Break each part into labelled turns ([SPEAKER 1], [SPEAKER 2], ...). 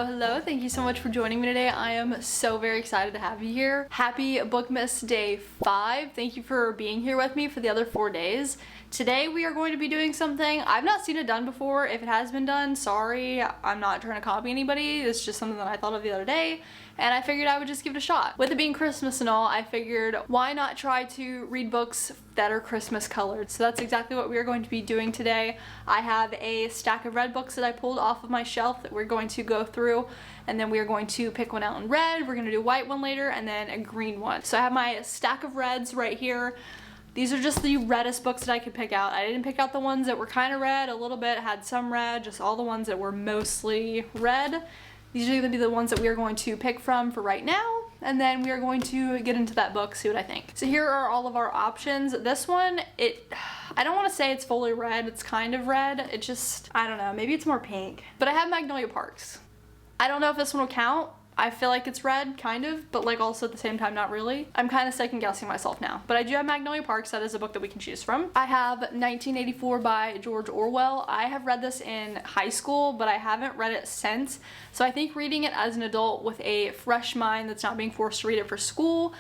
[SPEAKER 1] Hello. Thank you so much for joining me today. I am so very excited to have you here. Happy Bookmas Day 5. Thank you for being here with me for the other 4 days. Today we are going to be doing something I've not seen it done before. If it has been done, sorry. I'm not trying to copy anybody. It's just something that I thought of the other day, and I figured I would just give it a shot. With it being Christmas and all, I figured why not try to read books that are Christmas colored. So that's exactly what we are going to be doing today. I have a stack of red books that I pulled off of my shelf that we're going to go through, and then we are going to pick one out in red. We're going to do a white one later and then a green one. So I have my stack of reds right here. These are just the reddest books that I could pick out. I didn't pick out the ones that were kind of red, a little bit, had some red, just all the ones that were mostly red. These are going to be the ones that we are going to pick from for right now, and then we are going to get into that book, see what I think. So here are all of our options. This one, I don't want to say it's fully red, it's kind of red. It just, I don't know, maybe it's more pink. But I have Magnolia Parks. I don't know if this one will count. I feel like it's red, kind of, but like also at the same time, not really. I'm kind of second guessing myself now, but I do have Magnolia Parks. That is a book that we can choose from. I have 1984 by George Orwell. I have read this in high school, but I haven't read it since. So I think reading it as an adult with a fresh mind that's not being forced to read it for school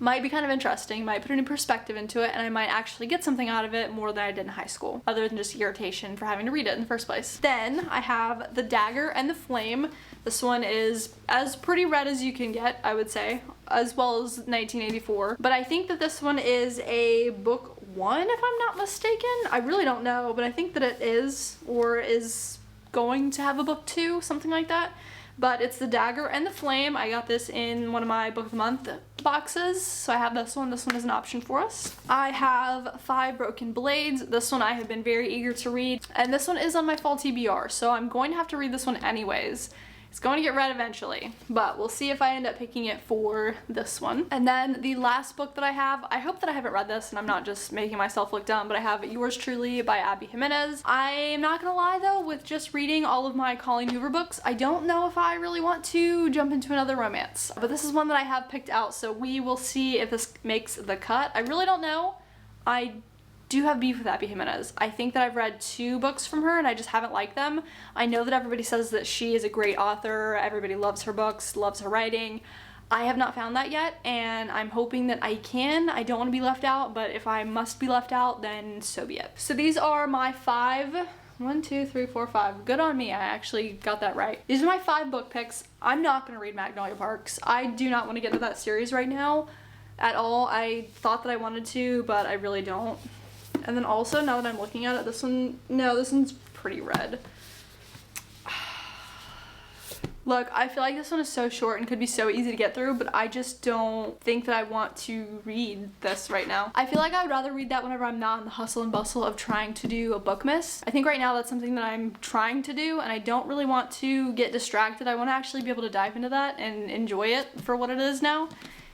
[SPEAKER 1] might be kind of interesting, might put a new perspective into it, and I might actually get something out of it more than I did in high school, other than just irritation for having to read it in the first place. Then I have The Dagger and the Flame. This one is as pretty red as you can get, I would say, as well as 1984. But I think that this one is a book 1, if I'm not mistaken. I really don't know, but I think that it is, or is going to have a book 2, something like that. But it's The Dagger and the Flame. I got this in one of my Book of the Month boxes, so I have this one. This one is an option for us. I have 5 Broken Blades. This one I have been very eager to read, and this one is on my fall TBR, so I'm going to have to read this one anyways. It's going to get read eventually, but we'll see if I end up picking it for this one. And then the last book that I have, I hope that I haven't read this and I'm not just making myself look dumb, but I have Yours Truly by Abby Jimenez. I'm not gonna lie though, with just reading all of my Colleen Hoover books, I don't know if I really want to jump into another romance. But this is one that I have picked out, so we will see if this makes the cut. I really don't know. I do have beef with Abby Jimenez. I think that I've read 2 books from her and I just haven't liked them. I know that everybody says that she is a great author, everybody loves her books, loves her writing. I have not found that yet, and I'm hoping that I can. I don't want to be left out, but if I must be left out, then so be it. So these are my 5, 1, 2, 3, 4, 5. Good on me, I actually got that right. These are my 5 book picks. I'm not going to read Magnolia Parks. I do not want to get into that series right now at all. I thought that I wanted to, but I really don't. And then also, now that I'm looking at it, this one, no, this one's pretty red. Look, I feel like this one is so short and could be so easy to get through, but I just don't think that I want to read this right now. I feel like I would rather read that whenever I'm not in the hustle and bustle of trying to do a Bookmas. I think right now that's something that I'm trying to do, and I don't really want to get distracted. I want to actually be able to dive into that and enjoy it for what it is now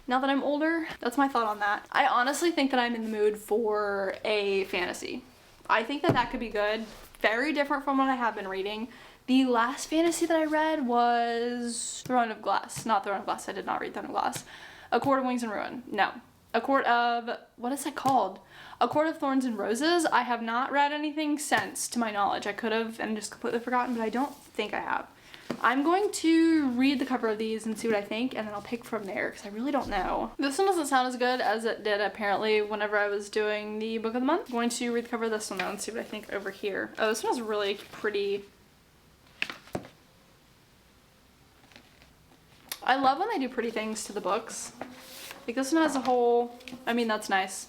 [SPEAKER 1] that I'm older. That's my thought on that. I honestly think that I'm in the mood for a fantasy. I think that that could be good. Very different from what I have been reading. The last fantasy that I read was Throne of Glass. Not Throne of Glass, I did not read Throne of Glass. A Court of Wings and Ruin, no. A Court of, what is it called? A Court of Thorns and Roses. I have not read anything since, to my knowledge. I could have and just completely forgotten, but I don't think I have. I'm going to read the cover of these and see what I think, and then I'll pick from there because I really don't know. This one doesn't sound as good as it did apparently whenever I was doing the Book of the Month. I'm going to read the cover of this one though and see what I think over here. Oh, this one is really pretty. I love when they do pretty things to the books. Like this one has a whole, I mean that's nice,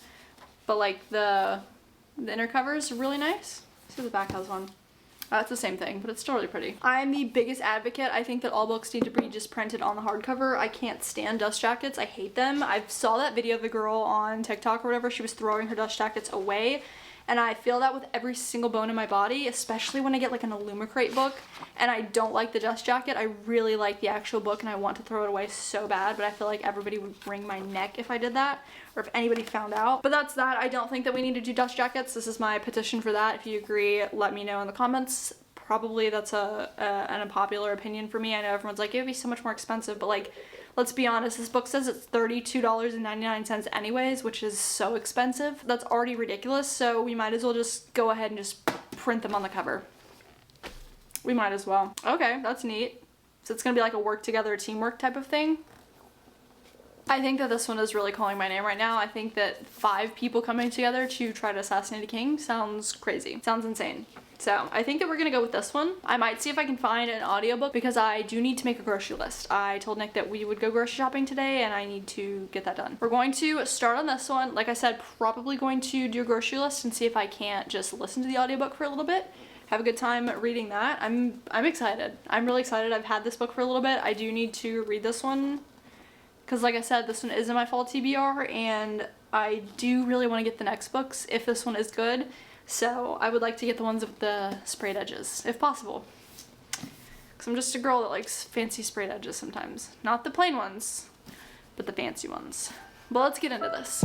[SPEAKER 1] but like the inner cover is really nice. Let's see if the back has one. It's the same thing, but it's still really pretty. I'm the biggest advocate. I think that all books need to be just printed on the hardcover. I can't stand dust jackets. I hate them. I saw that video of the girl on TikTok or whatever. She was throwing her dust jackets away, and I feel that with every single bone in my body, especially when I get like an Illumicrate book and I don't like the dust jacket. I really like the actual book and I want to throw it away so bad, but I feel like everybody would wring my neck if I did that, or if anybody found out. But that's that. I don't think that we need to do dust jackets. This is my petition for that. If you agree, let me know in the comments. Probably that's an unpopular opinion for me. I know everyone's like, it would be so much more expensive, but like, let's be honest, this book says it's $32.99 anyways, which is so expensive. That's already ridiculous, so we might as well just go ahead and just print them on the cover. We might as well. Okay, that's neat. So it's gonna be like a work together, teamwork type of thing. I think that this one is really calling my name right now. I think that 5 people coming together to try to assassinate a king sounds crazy. Sounds insane. So I think that we're gonna go with this one. I might see if I can find an audiobook because I do need to make a grocery list. I told Nick that we would go grocery shopping today and I need to get that done. We're going to start on this one. Like I said, probably going to do a grocery list and see if I can't just listen to the audiobook for a little bit. Have a good time reading that. I'm excited. I'm really excited. I've had this book for a little bit. I do need to read this one because like I said, this one is in my fall TBR and I do really want to get the next books if this one is good. So I would like to get the ones with the sprayed edges, if possible. Because I'm just a girl that likes fancy sprayed edges sometimes. Not the plain ones, but the fancy ones. But let's get into this.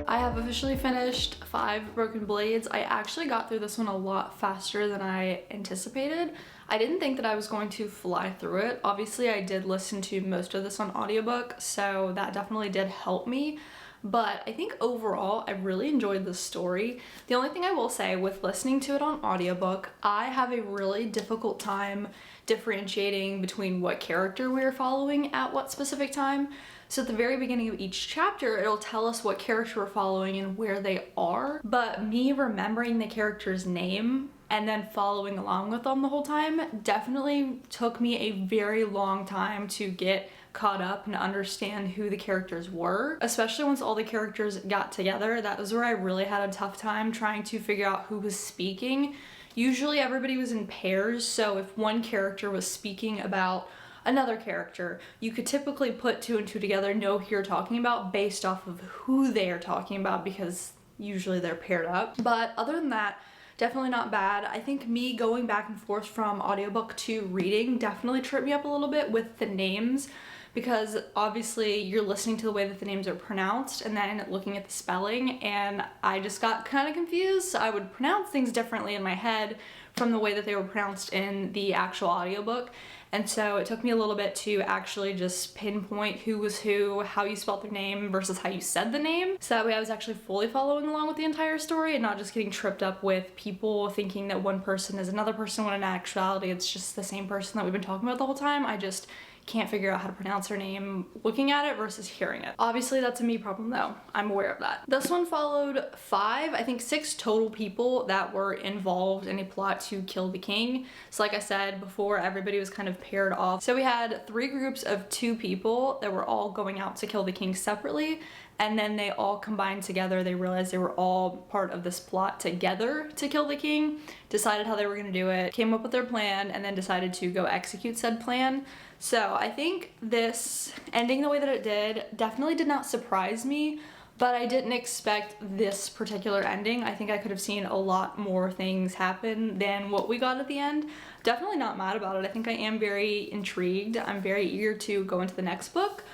[SPEAKER 1] I have officially finished 5 Broken Blades. I actually got through this one a lot faster than I anticipated. I didn't think that I was going to fly through it. Obviously, I did listen to most of this on audiobook, so that definitely did help me. But I think overall, I really enjoyed the story. The only thing I will say with listening to it on audiobook, I have a really difficult time differentiating between what character we are following at what specific time. So at the very beginning of each chapter, it'll tell us what character we're following and where they are. But me remembering the character's name and then following along with them the whole time definitely took me a very long time to get caught up and understand who the characters were. Especially once all the characters got together, that was where I really had a tough time trying to figure out who was speaking. Usually everybody was in pairs, so if one character was speaking about another character, you could typically put 2 and 2 together, know who you're talking about based off of who they are talking about because usually they're paired up. But other than that, definitely not bad. I think me going back and forth from audiobook to reading definitely tripped me up a little bit with the names because obviously you're listening to the way that the names are pronounced and then looking at the spelling, and I just got kind of confused. I would pronounce things differently in my head from the way that they were pronounced in the actual audiobook. And so it took me a little bit to actually just pinpoint who was who, how you spelled their name versus how you said the name. So that way I was actually fully following along with the entire story and not just getting tripped up with people thinking that one person is another person when in actuality it's just the same person that we've been talking about the whole time. I just can't figure out how to pronounce her name looking at it versus hearing it. Obviously that's a me problem though. I'm aware of that. This one followed 5, I think 6 total people that were involved in a plot to kill the king. So like I said before, everybody was kind of paired off. So we had 3 groups of 2 people that were all going out to kill the king separately, and then they all combined together. They realized they were all part of this plot together to kill the king, decided how they were gonna do it, came up with their plan, and then decided to go execute said plan. So I think this ending the way that it did definitely did not surprise me, but I didn't expect this particular ending. I think I could have seen a lot more things happen than what we got at the end. Definitely not mad about it. I think I am very intrigued. I'm very eager to go into the next book.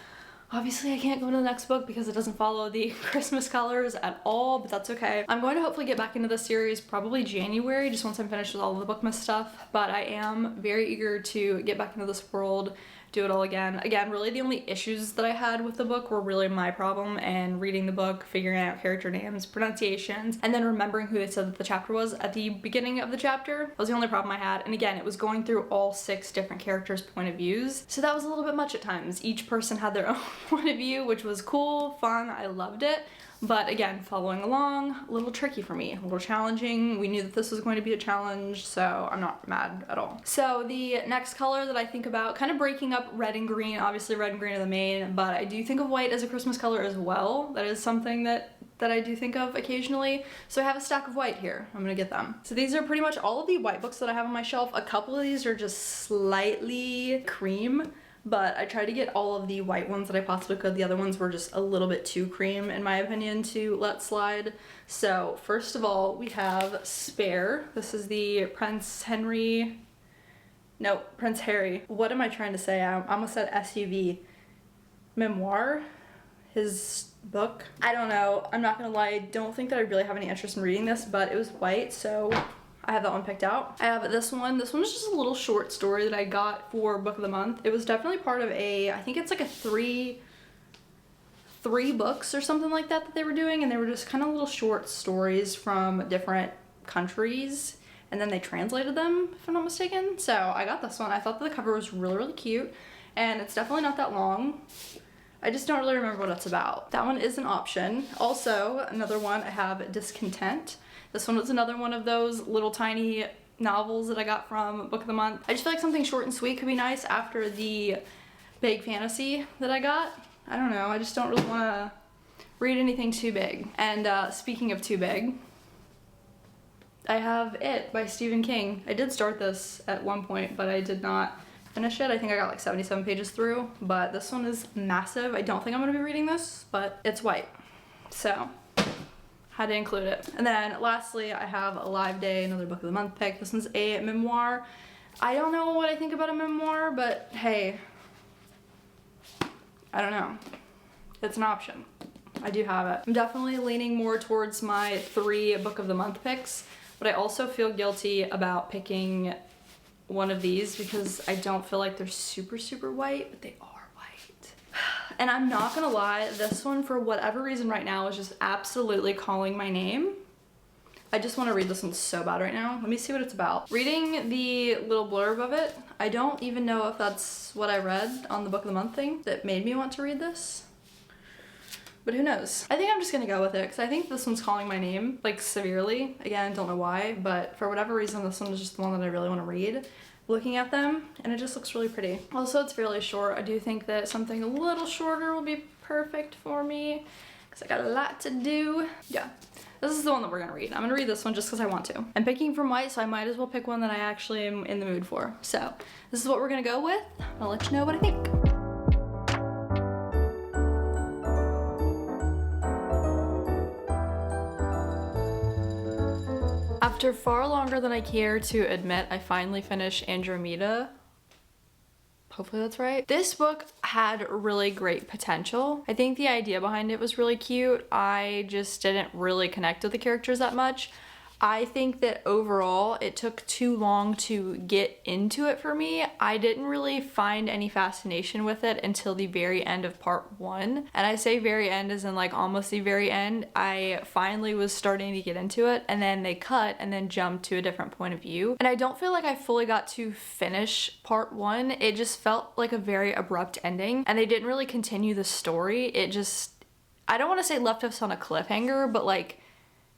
[SPEAKER 1] Obviously I can't go into the next book because it doesn't follow the Christmas colors at all, but that's okay. I'm going to hopefully get back into this series probably January, just once I'm finished with all of the Bookmas stuff, but I am very eager to get back into this world, do it all again. Again, really the only issues that I had with the book were really my problem and reading the book, figuring out character names, pronunciations, and then remembering who they said that the chapter was at the beginning of the chapter. That was the only problem I had. And again, it was going through all 6 different characters' point of views. So that was a little bit much at times. Each person had their own point of view, which was cool, fun, I loved it. But again, following along, a little tricky for me, a little challenging. We knew that this was going to be a challenge, so I'm not mad at all. So the next color that I think about, kind of breaking up red and green, obviously red and green are the main, but I do think of white as a Christmas color as well. That is something that I do think of occasionally. So I have a stack of white here. I'm gonna get them. So these are pretty much all of the white books that I have on my shelf. A couple of these are just slightly cream, but I tried to get all of the white ones that I possibly could. The other ones were just a little bit too cream, in my opinion, to let slide. So first of all, we have Spare. This is the Prince Harry. What am I trying to say? I almost said SUV. Memoir? His book? I don't know. I'm not gonna lie. I don't think that I really have any interest in reading this, but it was white, so I have that one picked out. I have this one. This one is just a little short story that I got for Book of the Month. It was definitely part of a, I think it's like a 3 books or something like that they were doing, and they were just kind of little short stories from different countries, and then they translated them, if I'm not mistaken. So I got this one. I thought that the cover was really, really cute, and it's definitely not that long. I just don't really remember what it's about. That one is an option. Also, another one, I have Discontent. This one was another one of those little tiny novels that I got from Book of the Month. I just feel like something short and sweet could be nice after the big fantasy that I got. I don't know, I just don't really want to read anything too big. And speaking of too big, I have It by Stephen King. I did start this at one point, but I did not finish it. I think I got like 77 pages through, but this one is massive. I don't think I'm going to be reading this, but it's white, so had to include it. And then lastly, I have Alive Day, another Book of the Month pick. This one's a memoir. I don't know what I think about a memoir, but hey, I don't know. It's an option. I do have it. I'm definitely leaning more towards my 3 Book of the Month picks, but I also feel guilty about picking one of these because I don't feel like they're super, super white, but they are white. And I'm not gonna lie, this one, for whatever reason right now, is just absolutely calling my name. I just want to read this one so bad right now. Let me see what it's about. Reading the little blurb of it, I don't even know if that's what I read on the Book of the Month thing that made me want to read this. But who knows? I think I'm just gonna go with it because I think this one's calling my name, like, severely. Again, don't know why, but for whatever reason, this one is just the one that I really want to read. Looking at them, and it just looks really pretty. Also, it's fairly short. I do think that something a little shorter will be perfect for me because I got a lot to do. Yeah. This is the one that we're gonna read. I'm gonna read this one just because I want to. I'm picking from white, so I might as well pick one that I actually am in the mood for. So this is what we're gonna go with. I'll let you know what I think. After far longer than I care to admit, I finally finished Andromeda. Hopefully that's right. This book had really great potential. I think the idea behind it was really cute. I just didn't really connect with the characters that much. I think that overall it took too long to get into it for me. I didn't really find any fascination with it until the very end of part 1. And I say very end as in like almost the very end. I finally was starting to get into it, and then they cut and then jumped to a different point of view. And I don't feel like I fully got to finish part 1. It just felt like a very abrupt ending, and they didn't really continue the story. It just, I don't want to say left us on a cliffhanger, but like,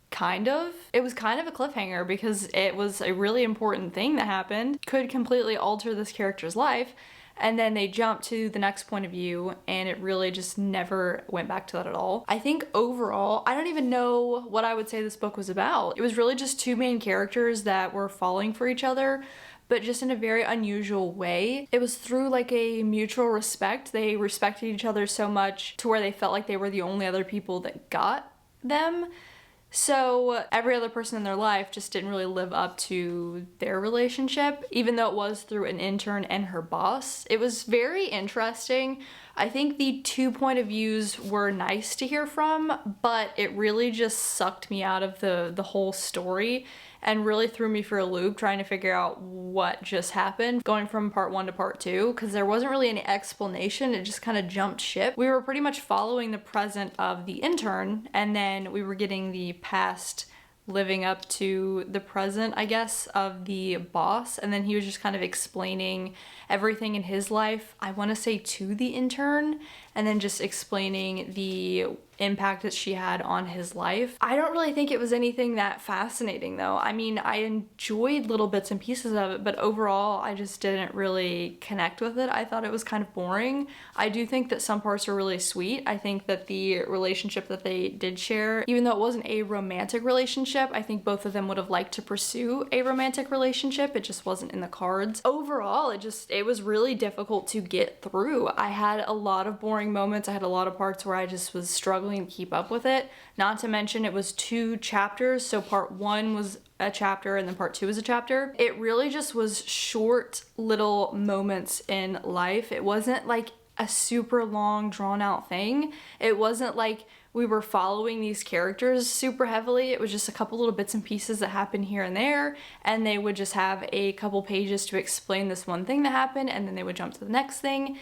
[SPEAKER 1] kind of. It was kind of a cliffhanger because it was a really important thing that happened, could completely alter this character's life, and then they jumped to the next point of view and it really just never went back to that at all. I think overall, I don't even know what I would say this book was about. It was really just 2 main characters that were falling for each other, but just in a very unusual way. It was through like a mutual respect. They respected each other so much to where they felt like they were the only other people that got them. So every other person in their life just didn't really live up to their relationship, even though it was through an intern and her boss. It was very interesting. I think the 2 point of views were nice to hear from, but it really just sucked me out of the whole story and really threw me for a loop trying to figure out what just happened going from part 1 to part 2, because there wasn't really any explanation. It just kind of jumped ship. We were pretty much following the present of the intern, and then we were getting the past living up to the present, I guess, of the boss, and then he was just kind of explaining everything in his life, I want to say to the intern, and then just explaining the impact that she had on his life. I don't really think it was anything that fascinating though. I mean, I enjoyed little bits and pieces of it, but overall I just didn't really connect with it. I thought it was kind of boring. I do think that some parts are really sweet. I think that the relationship that they did share, even though it wasn't a romantic relationship, I think both of them would have liked to pursue a romantic relationship. It just wasn't in the cards. Overall, it was really difficult to get through. I had a lot of boring moments. I had a lot of parts where I just was struggling to keep up with it. Not to mention it was 2 chapters, so part 1 was a chapter and then part 2 was a chapter. It really just was short little moments in life. It wasn't like a super long drawn out thing. It wasn't like we were following these characters super heavily. It was just a couple little bits and pieces that happened here and there, and they would just have a couple pages to explain this one thing that happened, and then they would jump to the next thing.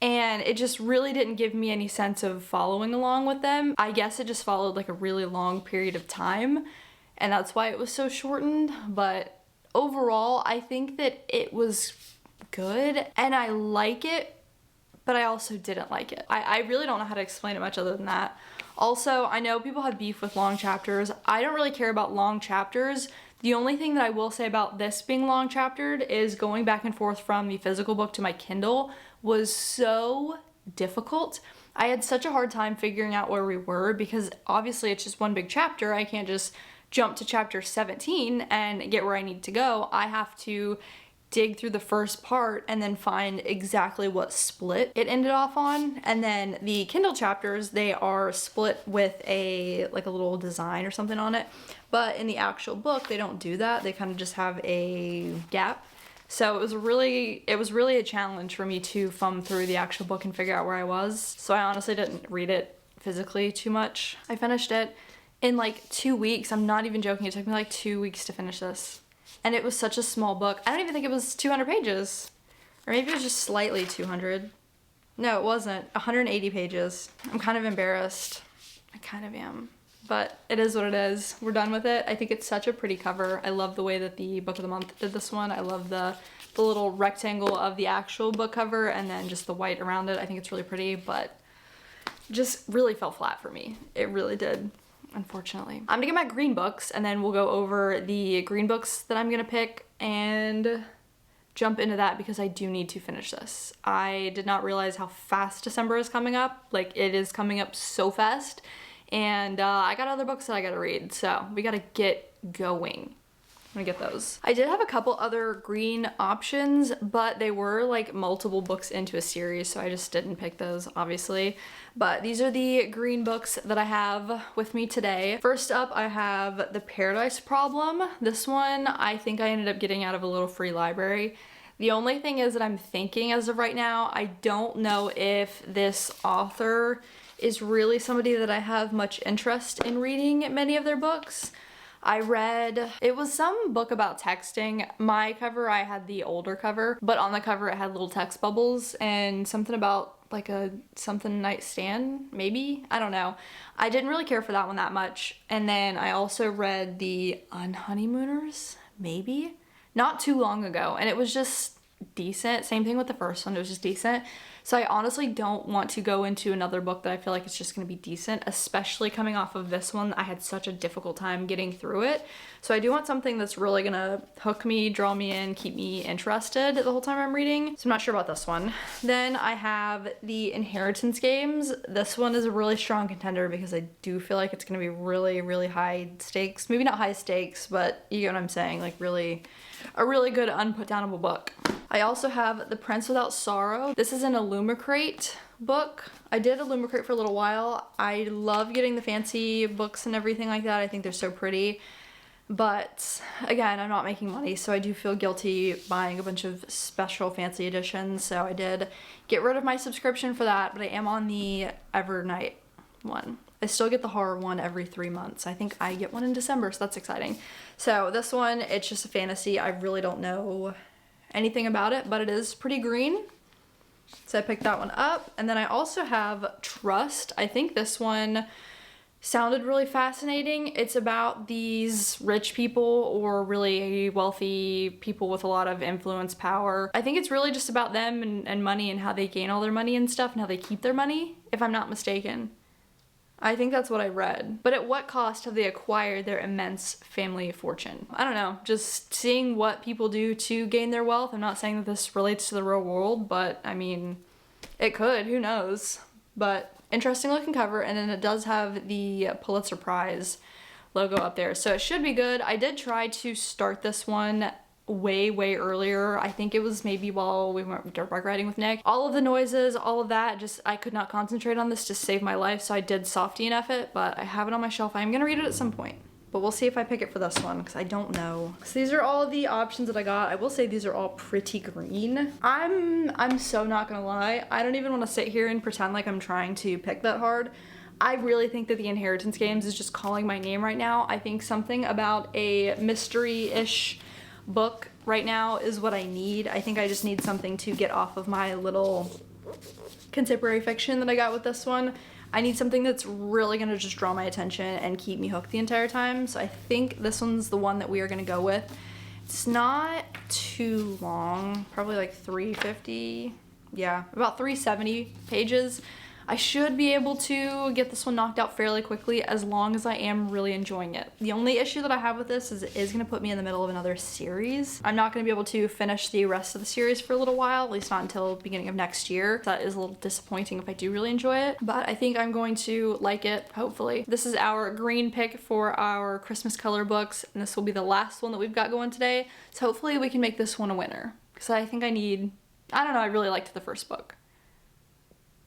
[SPEAKER 1] and it just really didn't give me any sense of following along with them. I guess it just followed like a really long period of time, and that's why it was so shortened. But overall, I think that it was good, and I like it, but I also didn't like it. I really don't know how to explain it much other than that. Also, I know people have beef with long chapters. I don't really care about long chapters. The only thing that I will say about this being long chaptered is going back and forth from the physical book to my Kindle was so difficult. I had such a hard time figuring out where we were because obviously it's just one big chapter. I can't just jump to chapter 17 and get where I need to go. I have to dig through the first part and then find exactly what split it ended off on. And then the Kindle chapters, they are split with a little design or something on it. But in the actual book, they don't do that. They kind of just have a gap. So it was really a challenge for me to thumb through the actual book and figure out where I was. So I honestly didn't read it physically too much. I finished it in like 2 weeks. I'm not even joking. It took me like 2 weeks to finish this. And it was such a small book. I don't even think it was 200 pages. Or maybe it was just slightly 200. No, it wasn't. 180 pages. I'm kind of embarrassed. I kind of am. But it is what it is. We're done with it. I think it's such a pretty cover. I love the way that the Book of the Month did this one. I love the little rectangle of the actual book cover and then just the white around it. I think it's really pretty, but just really fell flat for me. It really did, unfortunately. I'm gonna get my green books and then we'll go over the green books that I'm gonna pick and jump into that because I do need to finish this. I did not realize how fast December is coming up. Like, it is coming up so fast. And I got other books that I gotta read, so we gotta get going. I'm gonna get those. I did have a couple other green options, but they were like multiple books into a series, so I just didn't pick those, obviously. But these are the green books that I have with me today. First up, I have The Paradise Problem. This one, I think I ended up getting out of a little free library. The only thing is that I'm thinking as of right now, I don't know if this author is really somebody that I have much interest in reading many of their books. I read, it was some book about texting. My cover, I had the older cover, but on the cover it had little text bubbles and something about like a something nightstand, maybe? I don't know. I didn't really care for that one that much. And then I also read The Unhoneymooners, maybe? Not too long ago, and it was just decent. Same thing with the first one, it was just decent. So I honestly don't want to go into another book that I feel like it's just gonna be decent, especially coming off of this one. I had such a difficult time getting through it. So I do want something that's really gonna hook me, draw me in, keep me interested the whole time I'm reading. So I'm not sure about this one. Then I have The Inheritance Games. This one is a really strong contender because I do feel like it's gonna be really, really high stakes. Maybe not high stakes, but you get what I'm saying, like a really good unputdownable book. I also have The Prince Without Sorrow. This is an Illumicrate book. I did Illumicrate for a little while. I love getting the fancy books and everything like that. I think they're so pretty. But again, I'm not making money, so I do feel guilty buying a bunch of special fancy editions. So I did get rid of my subscription for that, but I am on the Evernight one. I still get the horror one every 3 months. I think I get one in December, so that's exciting. So this one, it's just a fantasy. I really don't know anything about it, but it is pretty green. So I picked that one up. And then I also have Trust. I think this one sounded really fascinating. It's about these rich people or really wealthy people with a lot of influence, power. I think it's really just about them and money and how they gain all their money and stuff and how they keep their money, if I'm not mistaken. I think that's what I read. But at what cost have they acquired their immense family fortune? I don't know, just seeing what people do to gain their wealth. I'm not saying that this relates to the real world, but I mean, it could, who knows? But interesting looking cover, and then it does have the Pulitzer Prize logo up there, so it should be good. I did try to start this one way earlier. I think it was maybe while we went dirt bike riding with Nick. All of the noises, all of that, just I could not concentrate on this to save my life, so I did softy enough it, but I have it on my shelf. I'm gonna read it at some point, but we'll see if I pick it for this one because I don't know. So these are all the options that I got. I will say these are all pretty green. I'm so not gonna lie, I don't even want to sit here and pretend like I'm trying to pick that hard. I really think that The Inheritance Games is just calling my name right now. I think something about a mystery-ish book right now is what I need. I think I just need something to get off of my little contemporary fiction that I got with this one. I need something that's really gonna just draw my attention and keep me hooked the entire time. So I think this one's the one that we are gonna go with. It's not too long, probably like 350, yeah, about 370 pages. I should be able to get this one knocked out fairly quickly as long as I am really enjoying it. The only issue that I have with this is it is gonna put me in the middle of another series. I'm not gonna be able to finish the rest of the series for a little while, at least not until the beginning of next year. That is a little disappointing if I do really enjoy it, but I think I'm going to like it, hopefully. This is our green pick for our Christmas color books, and this will be the last one that we've got going today. So hopefully we can make this one a winner, because I think I don't know, I really liked the first book.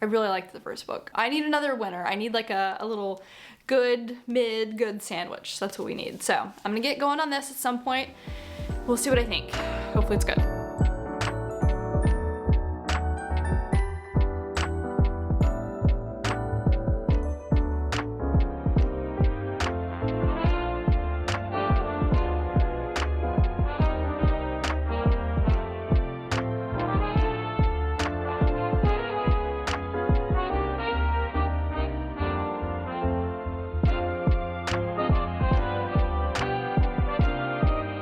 [SPEAKER 1] I really liked the first book. I need another winner. I need like a little good sandwich. That's what we need. So I'm gonna get going on this at some point. We'll see what I think. Hopefully it's good.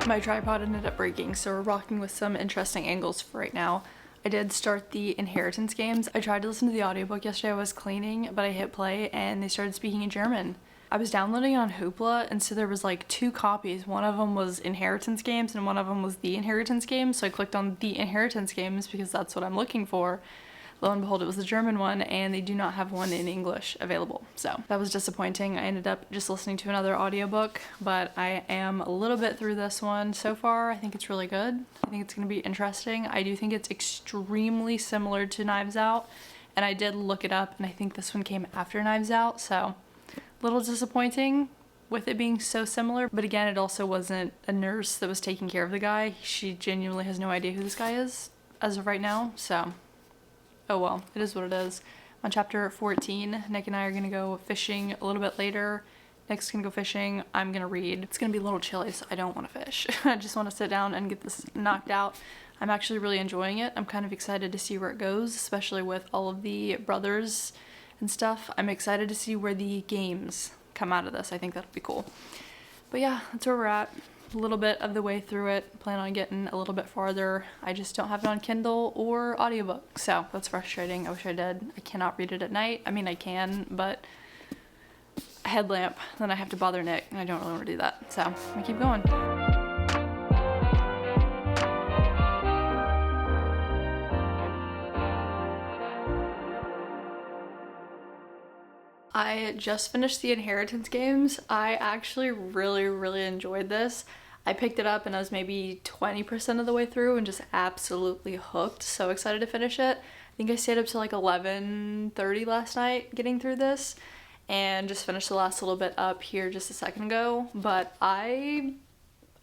[SPEAKER 1] My tripod ended up breaking, so we're rocking with some interesting angles for right now. I did start the inheritance games. I tried to listen to the audiobook yesterday. I was cleaning, but I hit play and they started speaking in German. I was downloading it on Hoopla, and so there was like 2 copies. One of them was inheritance games and one of them was the inheritance games. So I clicked on the inheritance games because that's what I'm looking for. Lo and behold, it was the German one, and they do not have one in English available. So that was disappointing. I ended up just listening to another audiobook, but I am a little bit through this one so far. I think it's really good. I think it's going to be interesting. I do think it's extremely similar to Knives Out, and I did look it up, and I think this one came after Knives Out, so a little disappointing with it being so similar. But again, it also wasn't a nurse that was taking care of the guy. She genuinely has no idea who this guy is as of right now, so oh well, it is what it is. On chapter 14, Nick and I are gonna go fishing a little bit later. Nick's gonna go fishing, I'm gonna read. It's gonna be a little chilly, so I don't wanna fish. I just wanna sit down and get this knocked out. I'm actually really enjoying it. I'm kind of excited to see where it goes, especially with all of the brothers and stuff. I'm excited to see where the games come out of this. I think that'll be cool. But yeah, that's where we're at. A little bit of the way through it. Plan on getting a little bit farther. I just don't have it on Kindle or audiobook, so that's frustrating. I wish I did. I cannot read it at night. I mean, I can, but a headlamp, then I have to bother Nick, and I don't really want to do that. So I'm gonna keep going. I just finished the inheritance games. I actually really enjoyed this. I picked it up and I was maybe 20% of the way through and just absolutely hooked. So excited to finish it. I think I stayed up till like 11:30 last night getting through this and just finished the last little bit up here just a second ago. But I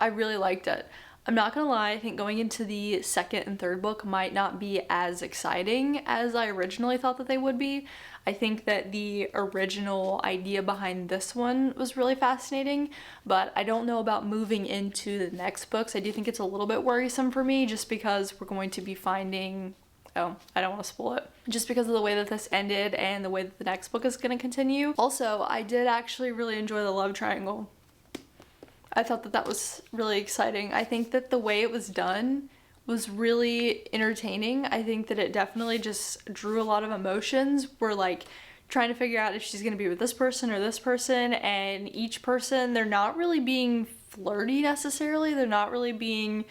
[SPEAKER 1] really liked it. I'm not gonna lie, I think going into the second and third book might not be as exciting as I originally thought that they would be. I think that the original idea behind this one was really fascinating, but I don't know about moving into the next books. I do think it's a little bit worrisome for me just because we're going to be finding, oh, I don't want to spoil it, just because of the way that this ended and the way that the next book is going to continue. Also, I did actually really enjoy the love triangle. I thought that that was really exciting. I think that the way it was done was really entertaining. I think that it definitely just drew a lot of emotions. We're like trying to figure out if she's gonna be with this person or this person, and each person, they're not really being flirty necessarily. They're not really being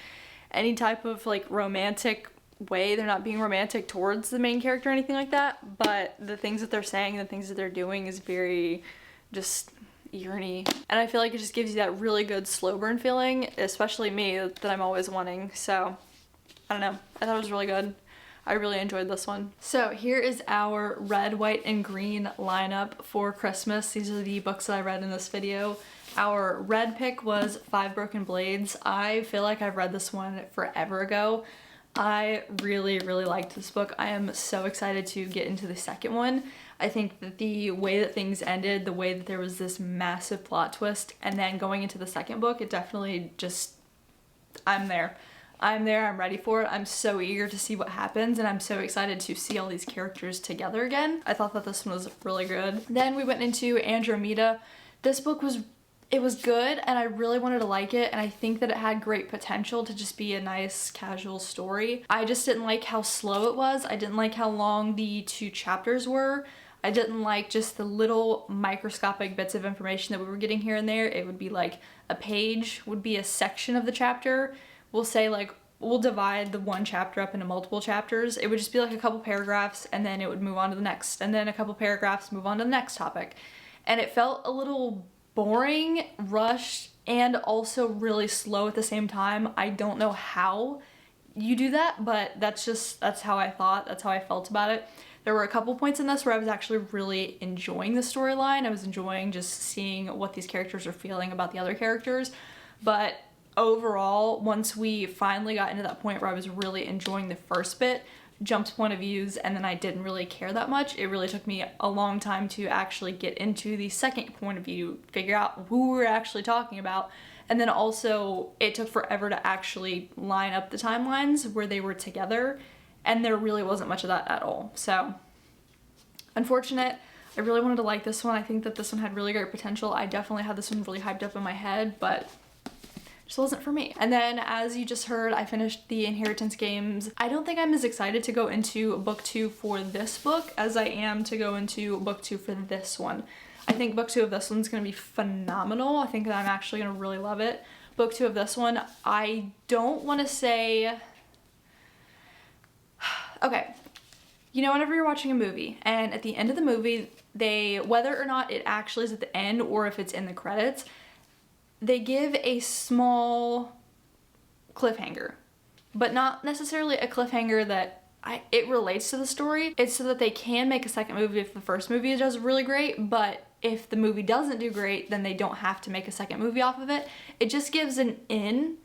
[SPEAKER 1] any type of like romantic way. They're not being romantic towards the main character or anything like that, but the things that they're saying, the things that they're doing is very just yearny, and I feel like it just gives you that really good slow burn feeling, especially me, that I'm always wanting. So I don't know, I thought it was really good. I really enjoyed this one. So here is our red, white, and green lineup for Christmas. These are the books that I read in this video. Our red pick was Five Broken Blades. I feel like I've read this one forever ago. I really liked this book. I am so excited to get into the second one. I think that the way that things ended, the way that there was this massive plot twist, and then going into the second book, it definitely just, I'm there. I'm there, I'm ready for it. I'm so eager to see what happens, and I'm so excited to see all these characters together again. I thought that this one was really good. Then we went into Andromeda. This book was good, and I really wanted to like it, and I think that it had great potential to just be a nice casual story. I just didn't like how slow it was. I didn't like how long the 2 chapters were. I didn't like just the little microscopic bits of information that we were getting here and there. It would be like a page would be a section of the chapter. We'll say like, we'll divide the 1 chapter up into multiple chapters. It would just be like a couple paragraphs, and then it would move on to the next, and then a couple paragraphs, move on to the next topic. And it felt a little boring, rushed, and also really slow at the same time. I don't know how you do that, but that's how I thought, that's how I felt about it. There were a couple points in this where I was actually really enjoying the storyline. I was enjoying just seeing what these characters are feeling about the other characters. But overall, once we finally got into that point where I was really enjoying the first bit, jumped point of views, and then I didn't really care that much. It really took me a long time to actually get into the second point of view, figure out who we're actually talking about. And then also it took forever to actually line up the timelines where they were together, and there really wasn't much of that at all. So unfortunate. I really wanted to like this one. I think that this one had really great potential. I definitely had this one really hyped up in my head, but just wasn't for me. And then, as you just heard, I finished the Inheritance games. I don't think I'm as excited to go into book 2 for this book as I am to go into book 2 for this one. I think book 2 of this one's gonna be phenomenal. I think that I'm actually gonna really love it. Book 2 of this one, I don't wanna say, okay. You know, whenever you're watching a movie and at the end of the movie, whether or not it actually is at the end or if it's in the credits, they give a small cliffhanger, but not necessarily a cliffhanger that it relates to the story. It's so that they can make a second movie if the first movie does really great, but if the movie doesn't do great, then they don't have to make a second movie off of it. It just gives an in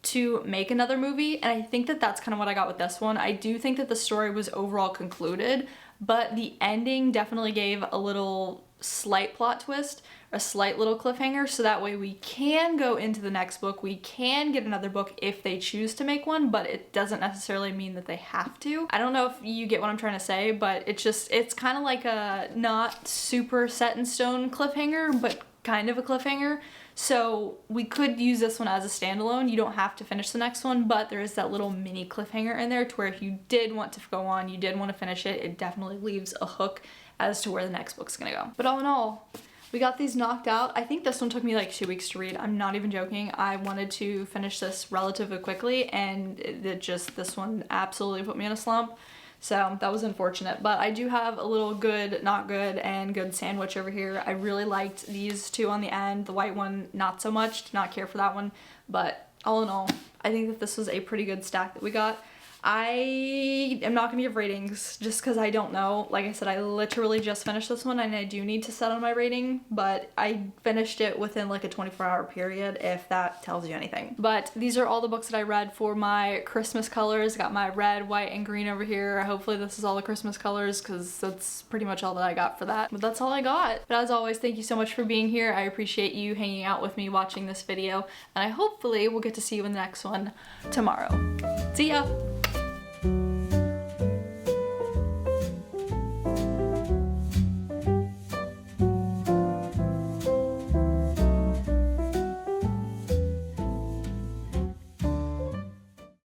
[SPEAKER 1] to make another movie, and I think that that's kind of what I got with this one. I do think that the story was overall concluded, but the ending definitely gave a little slight plot twist, a slight little cliffhanger, so that way we can go into the next book, we can get another book if they choose to make one, but it doesn't necessarily mean that they have to. I don't know if you get what I'm trying to say, but it's kind of like a not super set in stone cliffhanger, but kind of a cliffhanger. So we could use this one as a standalone. You don't have to finish the next one, but there is that little mini cliffhanger in there to where if you did want to go on, you did want to finish it, it definitely leaves a hook as to where the next book's gonna go. But all in all, we got these knocked out. I think this one took me like 2 weeks to read. I'm not even joking. I wanted to finish this relatively quickly, and this one absolutely put me in a slump. So that was unfortunate, but I do have a little good, not good, and good sandwich over here. I really liked these 2 on the end. The white one, not so much, did not care for that one, but all in all, I think that this was a pretty good stack that we got. I am not gonna give ratings just because I don't know. Like I said, I literally just finished this one and I do need to set on my rating, but I finished it within like a 24-hour period, if that tells you anything. But these are all the books that I read for my Christmas colors. Got my red, white, and green over here. Hopefully this is all the Christmas colors because that's pretty much all that I got for that. But that's all I got. But as always, thank you so much for being here. I appreciate you hanging out with me watching this video, and I hopefully will get to see you in the next one tomorrow. See ya!